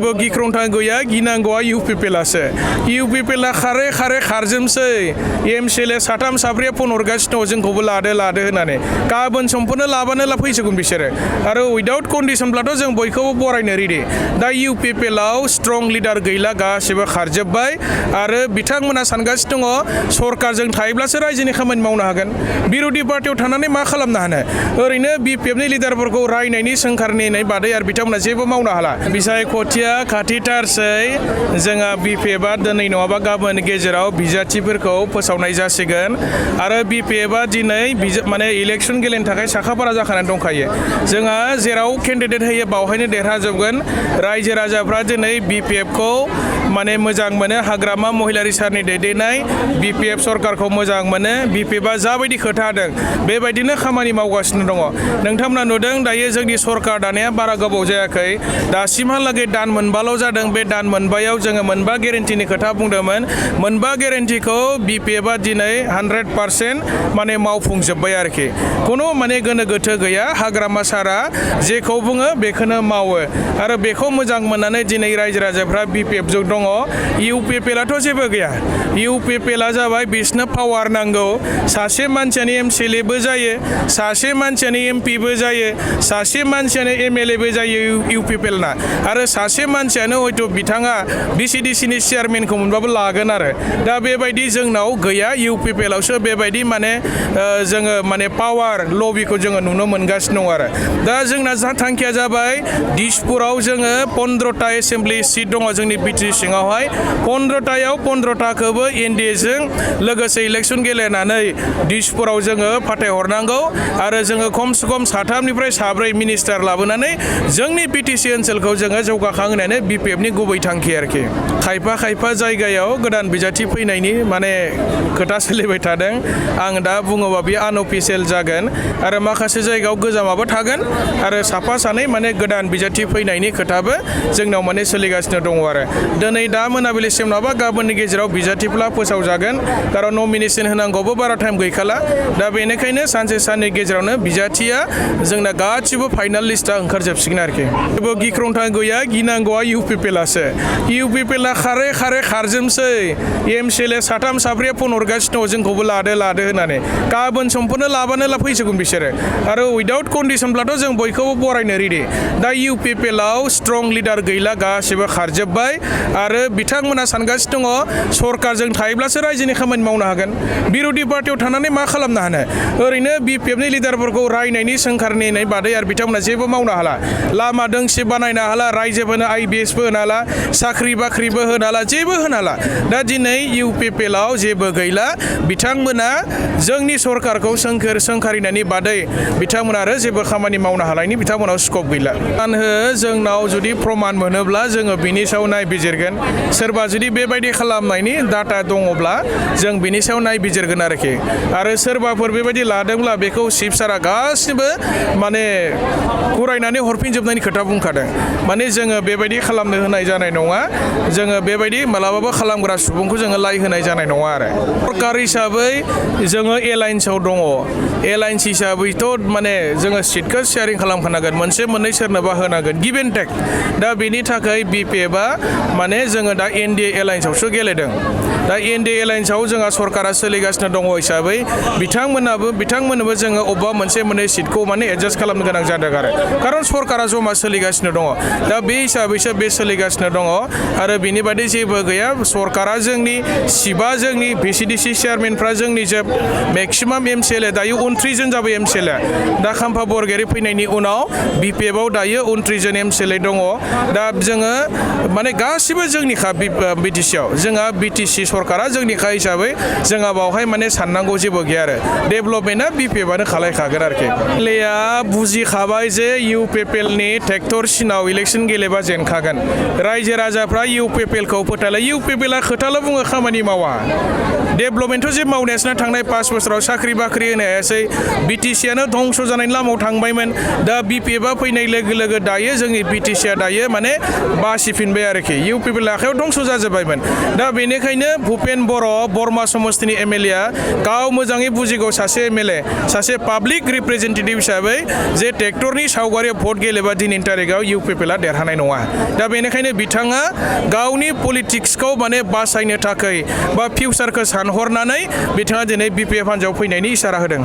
जेबो गिख्रंथाव गैया गिनांगौआ इउपिपिएलासो इउपिपिएला खारै खारजोबसै एमसिएलए साथाम साब्रैया फन हरगासिनो दङ जोंखौबो लादो होननानै गाबोन समफोरनो लाबानो फैसिगोन बिसोरो आरो उइदाउट कन्डिसनब्लाथ' जों बयखौबो बरायनो रेडि दा इउपिपिएलाव स्ट्रं लिडार गैला गासिबो खारजोब्बाय आरो बिथांमोना सानगासिनो दङ सरकारजों थायोब्लासो रायजोनि खामानि मावनो हागोन बिरोधि पार्टियाव थानानै मा खालामनो हानो ओरैनो बिपिएफनि लिडारफोरखौ रायनायनि सोंखारनायनि बादै आरो बिथांमोना जेबो मावनो हाला बिसायख'थिया खाथिथारसै जोंहा बिपिएफआ दिनै नङाबा गाबोन गेजेराव बिजाथिफोरखौ फोसावनाय जासिगोन आरो बिपिएफआ दिनै माने इलेक्सन गेलेनो थाखाय साखाफारा जाखानानै दंखायो जोंहा जेराव केन्डिडेट होयो बावहायनो देरहाजोबगोन रायजो राजाफ्रा दिनै बिपिएफखौ माने मोजां मोनो हाग्रामा महिलारि सारनि दैदेननाय बिपिएफ सरकारखौ मोजां मोनो बिपिएफआ जाबायदि खोथा होदों बेबायदिनो खामानि मावगासिनो दङ नोंथांमोना नुदों दायो जोंनि सरकार दानाया बारा गोबाव जायाखै दासिमहालागै दान मोनबाल' जादों बे दान मोनबायाव जोङो मोनबा गेरेन्टिनि खोथा बुंदोंमोन मोनबा गेरेन्टिखौ बिपिएफआ दिनै 100% माने मावफुंजोब्बाय आरोखि खुनु माने गोनो गोथो गैया हाग्रामा सारा जेखौ बुङो बेखौनो मावो आरो बेखौ मोजां मोननानै दिनै रायजो राजाफ्रा बिपिएफजों दङ इउपिपिएलआथ' जेबो गैया इउपिपिएलआ जाबाय बिसनो पावार नांगौ सासे मानसियानो एमसिएलएबो जायो सासे मानसियानो एमपिबो जायो सासे मानसियानो एमएलएबो जायो इउपिपिएलना आरो सासे मानसियानो हयथ' बिथाङा बिसिडिसिनि चेयारमेनखौ मोनबाबो लागोन आरो दा बेबायदि जोंनाव गैया इउपिपिएलआवसो बेबायदि माने जोङो माने पावार लबिखौ जोङो नुनो मोनगासिनो दं आरो दा जोंना थांखिया जाबाय दिसपुराव जोङो 15टा एसेम्ब्लि सिट दङ जोंनि बिटि सिङावहाय 15टायाव 15टाखौबो एनडिएजों लोगोसे इलेक्सन गेलेनानै दिसपुराव जोङो फाथायहरनांगौ आरो जोङो खमसे खम साथामनिफ्राय साब्रै मिनिस्टार लाबोनानै जोंनि बिटिसि ओनसोलखौ जोङो जौगाखांहोनायानो बिपिएफनि गुबै थांखि आरोखि खायफा जायगायाव गोदान बिजाथि फैनायनि माने खोथा सोलिबाय थादों आं दा बुङोबा बे आनअफिसियेल जागोन आरो माखासे जायगायाव गोजामाबो थागोन आरो साफा सानै माने गोदान बिजाथि फैनायनि खोथाबो जोंनाव माने सोलिगासिनो दङ आरो दिनै दा मोनाबिलिसिम नङाबा गाबोननि गेजेराव बिजाथिफ्रा फोसावजागोन खारन नमिनेसन होनांगौबो बारा टाइम गैखाला दा बेनिखायनो सानसे साननि गेजेरावनो बिजाथिया जोंना गासिबो फाइनाल लिस्टआ ओंखारजोबसिगोन आरोखि जेबो गिख्रंथाव गैया गिनांगौआ इउपिपिएलासो इउपिपिएला खारै खारजोबसै एमसिएलए साथाम साब्रैया फन हरगासिनो दङ जोंखौबो लादो होननानै गाबोन समफोरनो लाबानो फैसिगोन बिसोरो आरो उइदाउट कन्डिसनब्लाथ' जों बयखौबो बरायनो रेडि दा इउपिपिएलआव स्ट्रं लिडार गैला गासिबो खारजोब्बाय आरो बिथांमोना सानगासिनो दङ सरकारजों थायोब्लासो रायजोनि खामानि मावनो हागोन बिरोधि पार्टियाव थानानै मा खालामनो हानो ओरैनो बिपिएफनि लिडारफोरखौ रायनायनि सोंखारनायनि बादै आरो बिथांमोना जेबो मावनो हाला लामा दोंसे बानायनो हाला रायजोफोरनो आइबिएसबो होनो हाला साख्रि बाख्रिबो होनो हाला जेबो होनो हाला दा दिनै इउपिपिएलआव जेबो गैला बिथांमोना जोंनि सरकारखौ सोंखारिनायनि बादै बिथांमोना आरो जेबो खामानि मावनो हानायनि बिथांमोनाव स्कप गैला जोंनाव जुदि प्रमान मोनोब्ला जोङो बिनि सायाव नायबिजिरगोन सोरबा जुदि बेबायदि खालामनायनि डाटा दङब्ला जों बिनि सायाव नायबिजिरगोन आरोखि आरो सोरबाफोर बेबायदि लादोंब्ला बेखौ चिफ सारा गासिबो माने फरायनानै हरफिनजोबनायनि खोथा बुंखादों माने जोङो बेबायदि खालामनो होनाय जानाय नङा जोङो बेबायदि मालाबाबो खालामग्रा सुबुंखौ जोङो लाय होनाय जानाय नङा आरो सरकार हिसाबै जोङो एलायन्सआव दङ एलायन्स हिसाबैथ' माने जोङो सिटखौ शेयारिं खालामखानांगोन मोनसे मोननै सोरनोबा होनांगोन गिभ एन्ड टेक दा बेनि थाखाय बिपिएफआ माने जोङो दा एनडिए एलायन्सआवसो गेलेदों दा एनडिए एलायन्सआव जोंहा सरकारा सोलिगासिनो दङ हिसाबै बिथांमोननोबो जोङो अबेबा मोनसे मोननै सिटखौ माने एडजास्ट खालामनो गोनां जादों आरो खारन सरकारा जमा सोलिगासिनो दङ दा बे हिसाबैसो बे सोलिगासिनो दङ आरो बेनि बादै जेबो गैया सरकारा जोंनि सिबा जोंनि भिसिडिसि चेयारमेनफ्रा जोंनि जोब मेक्सिमाम एमसिएलए दायो 29 जन जाबाय एमसिएलए दा खाम्फा बरगयारि फैनायनि उनाव बिपिएफआव दायो 29 जन एमसिएलए दङ दा जोङो माने गासिबो जोंनिखा बिटिसिआव जोंहा बिटिसि सरकारा जोंनिखा हिसाबै जोंहा बावहाय माने साननांगौ जेबो गैया आरो डेभेलपमेन्टआ बिपिएफआनो खालायखागोन आरोखि लेया बुजिखाबाय जे इउपिपिएलनि ट्रेक्टरसिनाव इलेक्सन गेलेबा जेनखागोन रायजो राजाफ्रा इउपिपिएलखौ फोथायला इउपिपिएलआ खोथाल' बुङो खामानि मावा डेभेलपमेन्टथ' जे मावनायासो थांनाय 5 बोसोराव साख्रि बाख्रि होनो हायासै बिटिसिआनो धंस' जानायनि लामायाव थांबायमोन दा बिपिएफआ फैनाय लोगो लोगो दायो जोंनि बिटिसिआ दायो माने बासिफिनबाय आरोखि इउपिपिएल आखायाव धंस' जाजोब्बायमोन दा बेनिखायनो भुपेन बर' बरमा समस्तिनि एमएलए गाव मोजाङै बुजिगौ सासे एमएलए सासे पाब्लिक रिप्रेजेन्टेटिभ हिसाबै जे ट्रेक्टरनि सावगारियाव भट गेलेबा दिनैनि तारिखाव इउपिपिएलआ देरहानाय नङा दा बेनिखायनो बिथाङा गावनि पलिटिक्सखौ माने बासायनो थाखाय बा फिउचारखौ सानहरनानै बिथाङा दिनै बिपिएफ हान्जायाव फैनायनि इसारा होदों।